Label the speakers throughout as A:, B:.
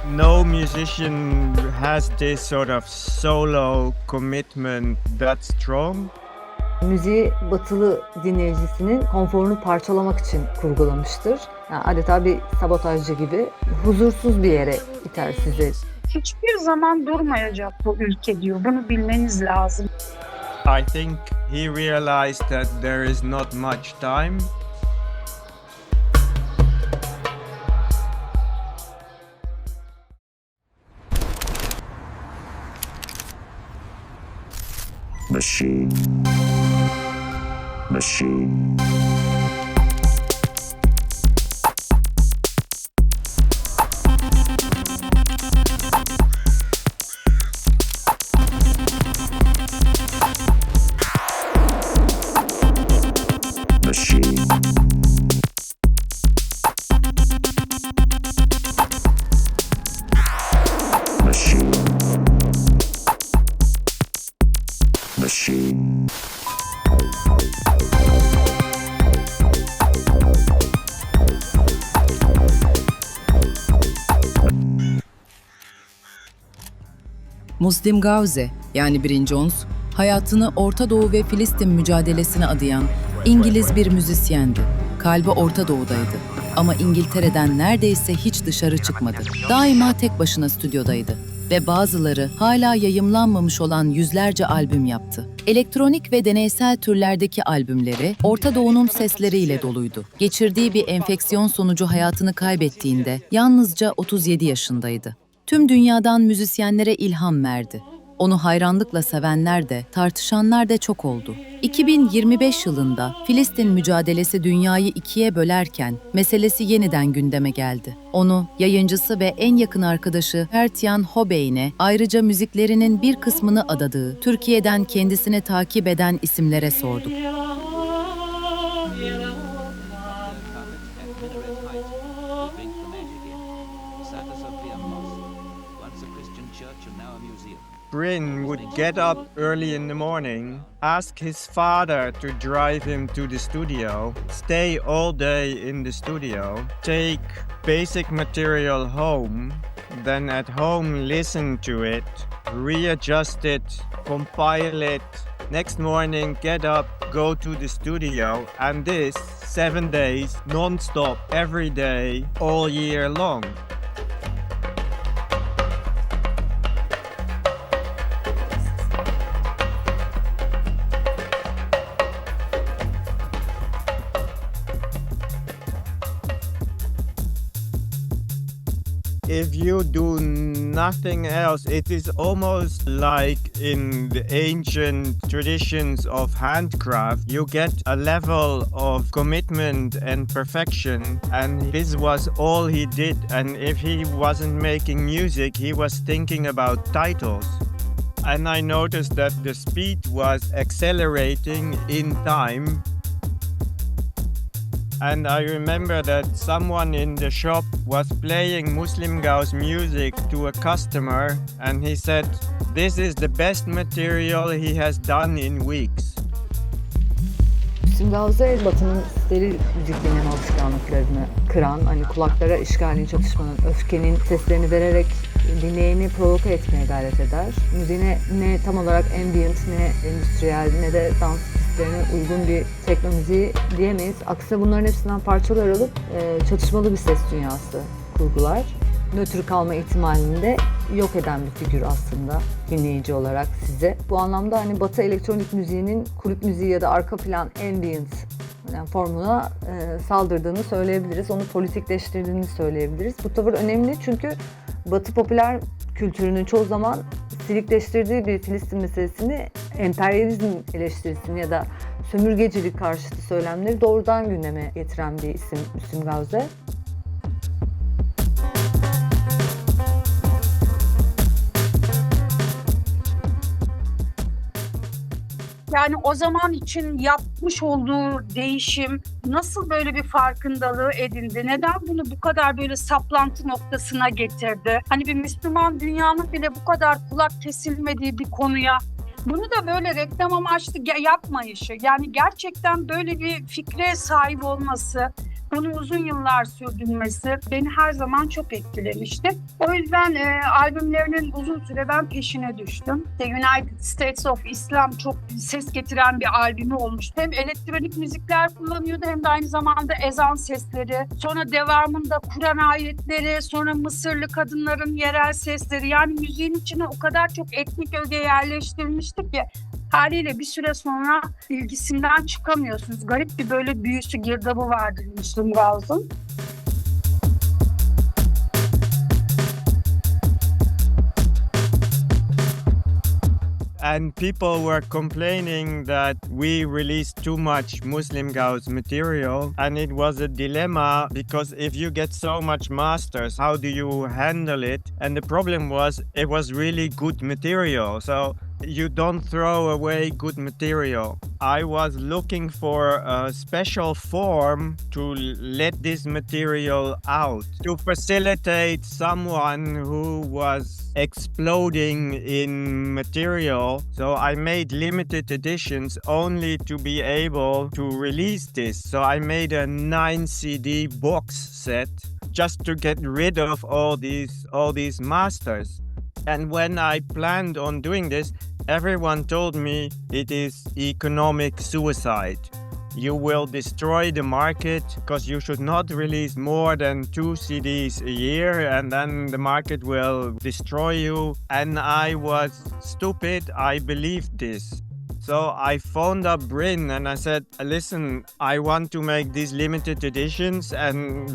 A: No musician has this sort of solo commitment that strong.
B: Müziği batılı dinleyicisinin konforunu parçalamak için kurgulamıştır. Yani adeta bir sabotajcı gibi huzursuz bir yere iter sizi.
C: Hiçbir zaman durmayacak bu ülke diyor. Bunu bilmeniz lazım.
A: I think he realized that there is not much time.
D: Machine. Machine. Machine. Machine. Machine.
E: Muslim Gauze yani Birinci Ons, hayatını Orta Doğu ve Filistin mücadelesine adayan İngiliz bir müzisyendi. Kalbi Orta Doğu'daydı ama İngiltere'den neredeyse hiç dışarı çıkmadı. Daima tek başına stüdyodaydı ve bazıları hala yayımlanmamış olan yüzlerce albüm yaptı. Elektronik ve deneysel türlerdeki albümleri Orta Doğu'nun sesleriyle doluydu. Geçirdiği bir enfeksiyon sonucu hayatını kaybettiğinde yalnızca 37 yaşındaydı. Tüm dünyadan müzisyenlere ilham verdi. Onu hayranlıkla sevenler de, tartışanlar da çok oldu. 2025 yılında Filistin mücadelesi dünyayı ikiye bölerken meselesi yeniden gündeme geldi. Onu yayıncısı ve en yakın arkadaşı Hertian Hobein'e ayrıca müziklerinin bir kısmını adadığı, Türkiye'den kendisini takip eden isimlere sorduk.
A: Bryn would get up early in the morning, ask his father to drive him to the studio, stay all day in the studio, take basic material home, then at home listen to it, readjust it, compile it, next morning get up, go to the studio, and this 7 days non-stop every day all year long. If you do nothing else, it is almost like in the ancient traditions of handcraft, you get a level of commitment and perfection, and this was all he did. And if he wasn't making music, he was thinking about titles. And I noticed that the speed was accelerating in time. And I remember that someone in the shop was playing Muslim Gauze music to a customer, and he said, "This is the best material he has done in weeks."
B: Muslim Gauze, Batı'nın steril müzik dinleme alışkanlıklarını kıran, hani kulaklara işgalin, çatışmanın, öfkenin seslerini vererek dinleyeni provoke etmeye gayret eder. Müziğine ne tam olarak ambient, ne endüstriyel, ne de dans pistlerine uygun bir tekno müziği diyemeyiz. Aksine bunların hepsinden parçalar alıp çatışmalı bir ses dünyası kurgular. Nötr kalma ihtimalini de yok eden bir figür aslında dinleyici olarak size. Bu anlamda hani Batı elektronik müziğinin kulüp müziği ya da arka plan ambient yani formuna saldırdığını söyleyebiliriz. Onu politikleştirdiğini söyleyebiliriz. Bu tavır önemli çünkü Batı popüler kültürünün çoğu zaman silikleştirdiği bir Filistin meselesini, emperyalizm eleştirisini ya da sömürgecilik karşıtı söylemleri doğrudan gündeme getiren bir isim Muslim Gauze.
C: Yani o zaman için yapmış olduğu değişim nasıl böyle bir farkındalığı edindi? Neden bunu bu kadar böyle saplantı noktasına getirdi? Hani bir Müslüman dünyanın bile bu kadar kulak kesilmediği bir konuya bunu da böyle reklam amaçlı yapmayışı, yani gerçekten böyle bir fikre sahip olması, Bunu uzun yıllar sürdürmesi beni her zaman çok etkilemişti. O yüzden albümlerinin uzun süre ben peşine düştüm. The United States of Islam çok ses getiren bir albümü olmuştu. Hem elektronik müzikler kullanıyordu hem de aynı zamanda ezan sesleri. Sonra devamında Kur'an ayetleri, sonra Mısırlı kadınların yerel sesleri. Yani müziğin içine o kadar çok etnik öge yerleştirilmişti ki haliyle bir süre sonra ilgisinden çıkamıyorsunuz. Garip bir böyle büyüsü, girdabı vardır Müslüm Gavs'ın.
A: And people were complaining that we released too much Muslim Gauss material, and it was a dilemma because if you get so much masters, how do you handle it? And the problem was it was really good material, so you don't throw away good material. I was looking for a special form to let this material out, to facilitate someone who was exploding in material. So I made limited editions only to be able to release this. So I made a 9 CD box set just to get rid of all these masters. And when I planned on doing this, everyone told me it is economic suicide. You will destroy the market because you should not release more than 2 CDs a year and then the market will destroy you. And I was stupid. I believed this. So I phoned up Bryn and I said, listen, I want to make these limited editions and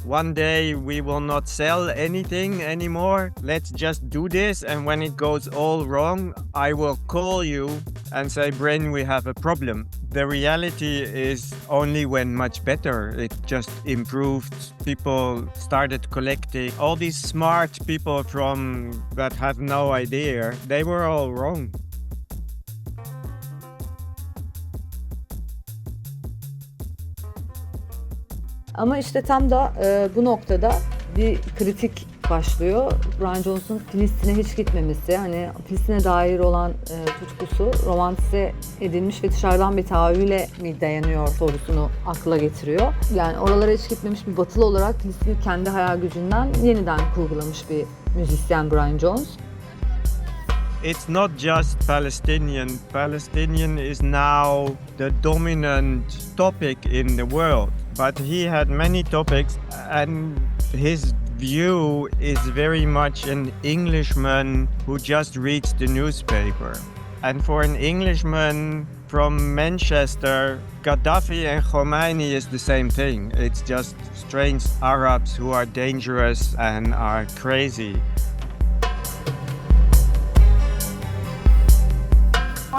A: one day we will not sell anything anymore. Let's just do this, and when it goes all wrong, I will call you and say, Bryn, we have a problem. The reality is only went much better. It just improved. People started collecting. All these smart people that have no idea, they were all wrong.
B: Ama işte tam da bu noktada bir kritik başlıyor. Brian Jones'un Filistin'e hiç gitmemesi, hani Filistin'e dair olan tutkusu romantize edilmiş ve dışarıdan bir tahayyüle mi dayanıyor sorusunu akla getiriyor. Yani oralara hiç gitmemiş bir batılı olarak Filistin'i kendi hayal gücünden yeniden kurgulamış bir müzisyen Brian Jones.
A: It's not just Palestinian. Palestinian is now the dominant topic in the world. But he had many topics and his view is very much an Englishman who just reads the newspaper. And for an Englishman from Manchester, Gaddafi and Khomeini is the same thing. It's just strange Arabs who are dangerous and are crazy.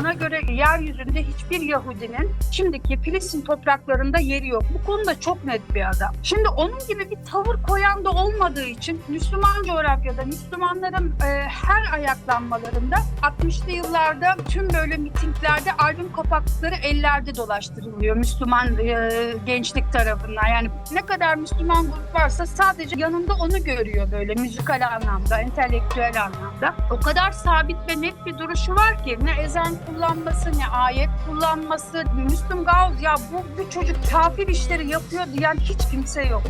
C: Ona göre yeryüzünde hiçbir Yahudinin şimdiki Filistin topraklarında yeri yok. Bu konuda çok net bir adam. Şimdi onun gibi bir tavır koyan da olmadığı için Müslüman coğrafyada, Müslümanların her ayaklanmalarında 60'lı yıllarda tüm böyle mitinglerde albüm kapakları ellerde dolaştırılıyor Müslüman gençlik tarafından. Yani ne kadar Müslüman grup varsa sadece yanında onu görüyor böyle müzikal anlamda, entelektüel anlamda. O kadar sabit ve net bir duruşu var ki ne ezan kullanması, ne ayet kullanması. Müslüm Gavs ya bu çocuk kafir işleri yapıyor diyen hiç kimse yok.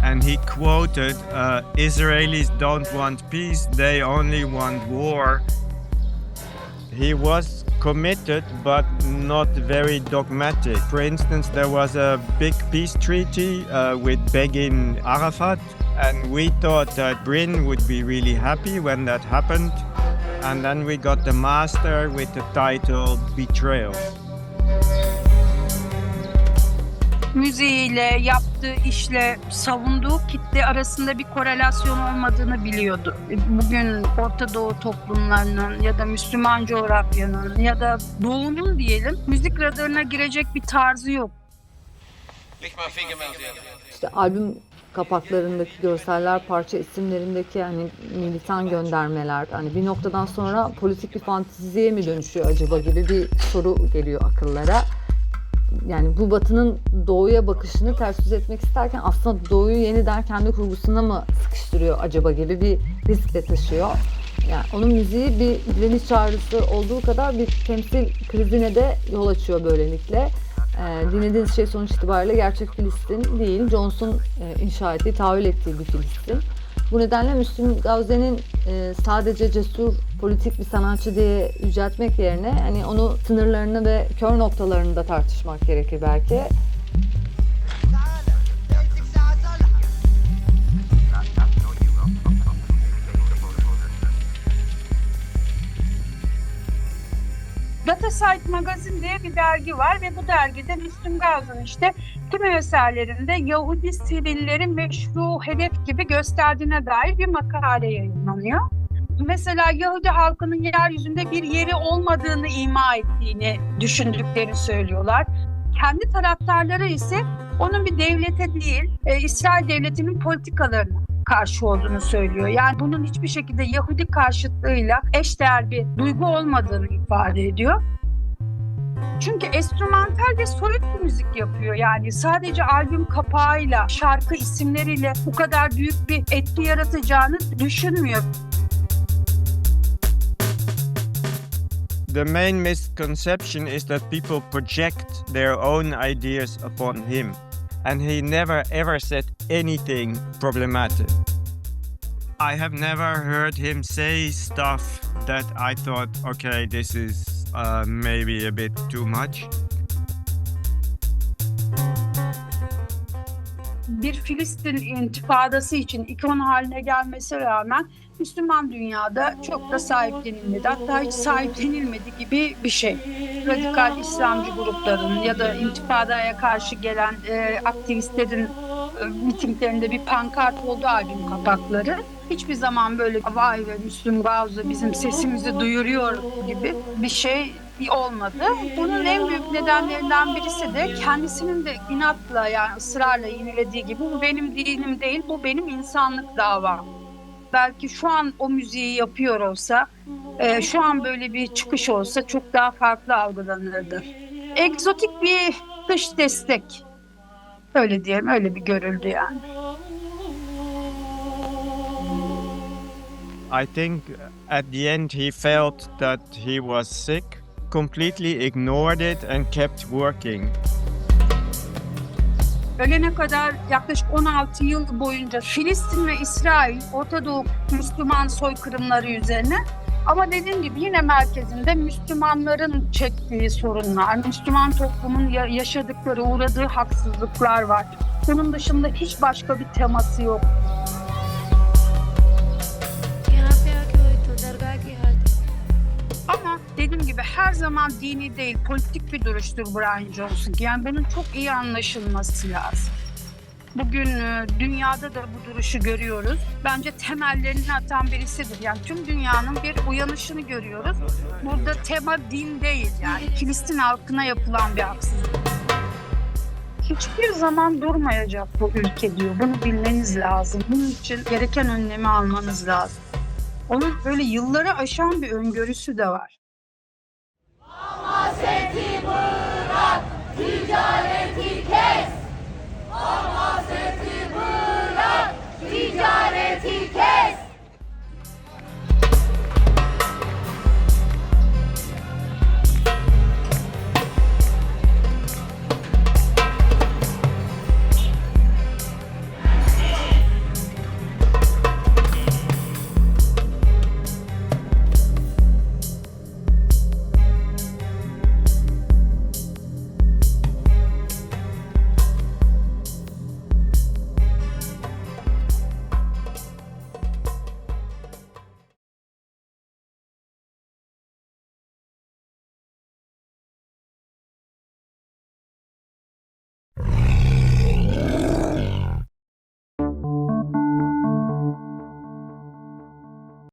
A: And he quoted, Israelis don't want peace, they only want war. He was committed but not very dogmatic. For instance, there was a big peace treaty with Begin Arafat, and we thought that Bryn would be really happy when that happened. And then we got the master with the title Betrayal.
C: Müziğiyle, yaptığı işle savunduğu kitle arasında bir korelasyon olmadığını biliyordu. Bugün Orta Doğu toplumlarının ya da Müslüman coğrafyanın ya da Doğu'nun diyelim müzik radarına girecek bir tarzı yok.
B: İşte albüm kapaklarındaki görseller, parça isimlerindeki hani militan göndermeler, hani bir noktadan sonra politik bir fanteziye mi dönüşüyor acaba gibi bir soru geliyor akıllara. yani bu Batı'nın Doğu'ya bakışını ters yüz etmek isterken aslında Doğu'yu yeniden kendi kurgusuna mı sıkıştırıyor acaba gibi bir risk de taşıyor. Yani onun müziği bir direniş çağrısı olduğu kadar bir temsil krizine de yol açıyor böylelikle. Dinlediğiniz şey sonuç itibariyle gerçek Filistin değil, Jones'un inşa ettiği, tahayyül ettiği bir Filistin. Bu nedenle Müslüm Gavze'nin sadece cesur politik bir sanatçı diye yüceltmek yerine hani onu sınırlarını ve kör noktalarını da tartışmak gerekir belki.
C: Datasite Magazine diye bir dergi var ve bu dergide Müslüm Gavze'nin işte tüm eserlerinde Yahudi sivilleri meşru hedef gibi gösterdiğine dair bir makale yayınlanıyor. Mesela Yahudi halkının yeryüzünde bir yeri olmadığını ima ettiğini düşündüklerini söylüyorlar. Kendi taraftarları ise onun bir devlete değil, İsrail devletinin politikalarına karşı olduğunu söylüyor. Yani bunun hiçbir şekilde Yahudi karşıtlığıyla eşdeğer bir duygu olmadığını ifade ediyor. Çünkü enstrümantal ve soyut bir müzik yapıyor. Yani sadece albüm kapağıyla, şarkı isimleriyle bu kadar büyük bir etki yaratacağını düşünmüyor.
A: The main misconception is that people project their own ideas upon him, and he never ever said anything problematic. I have never heard him say stuff that I thought, okay, this is maybe a bit too much.
C: Bir Filistin intifadası için ikon haline gelmesine rağmen Müslüman dünyada çok da sahiplenilmedi. Hatta hiç sahiplenilmedi gibi bir şey. Radikal İslamcı grupların ya da intifadaya karşı gelen aktivistlerin mitinglerinde bir pankart oldu albüm kapakları. Hiçbir zaman böyle vay be Müslüm Gavze bizim sesimizi duyuruyor gibi bir şey olmadı. Bunun en büyük nedenlerinden birisi de kendisinin de inatla yani ısrarla yinelediği gibi bu benim dinim değil, bu benim insanlık davam. Belki şu an o müziği yapıyor olsa, şu an böyle bir çıkış olsa çok daha farklı algılanırdı. Egzotik bir dış destek. Öyle diyelim, öyle bir görüldü yani.
A: I think at the end he felt that he was sick, completely ignored it and kept working.
C: Ölene kadar yaklaşık 16 yıl boyunca Filistin ve İsrail, Orta Doğu Müslüman soykırımları üzerine ama dediğim gibi yine merkezinde Müslümanların çektiği sorunlar, Müslüman toplumun yaşadıkları, uğradığı haksızlıklar var. Bunun dışında hiç başka bir teması yok. Ama dediğim gibi her zaman dini değil, politik bir duruştur Brian Jones'un. Yani bunun çok iyi anlaşılması lazım. Bugün dünyada da bu duruşu görüyoruz. Bence temellerini atan birisidir. Yani tüm dünyanın bir uyanışını görüyoruz. Burada tema din değil yani Filistin halkına yapılan bir haksızlık. Hiçbir zaman durmayacak bu ülke diyor. Bunu bilmeniz lazım. Bunun için gereken önlemi almanız lazım. Onun böyle yılları aşan bir öngörüsü de var.
F: Hamaseti bırak, ticareti kes. Hamaseti bırak, ticareti